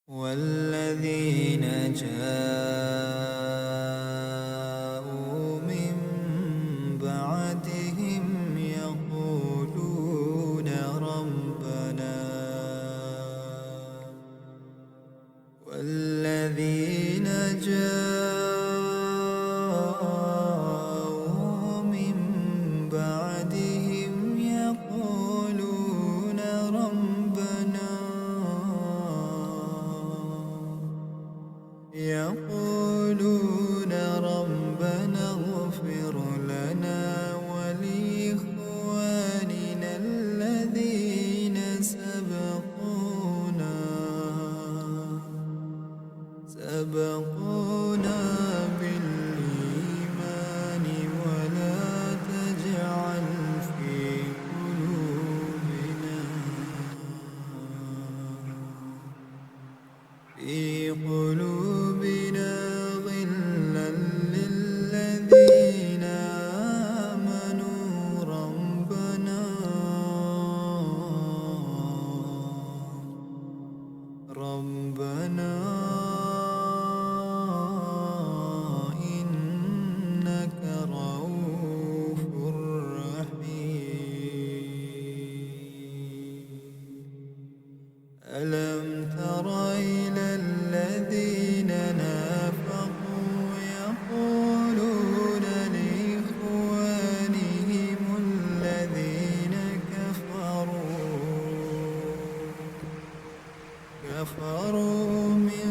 والذين جاءوا من بعدهم يقولون ربنا والذين جاءوا من بعدهم يقولون ربنا اغفر لنا ولإخواننا الذين سبقونا بالإيمان ولا تجعل في قلوبنا غلا للذين آمنوا ربنا إنك رؤوف رحيم. ألم تر إلى الذين نافقوا يقولون لإخوانهم الذين كفروا من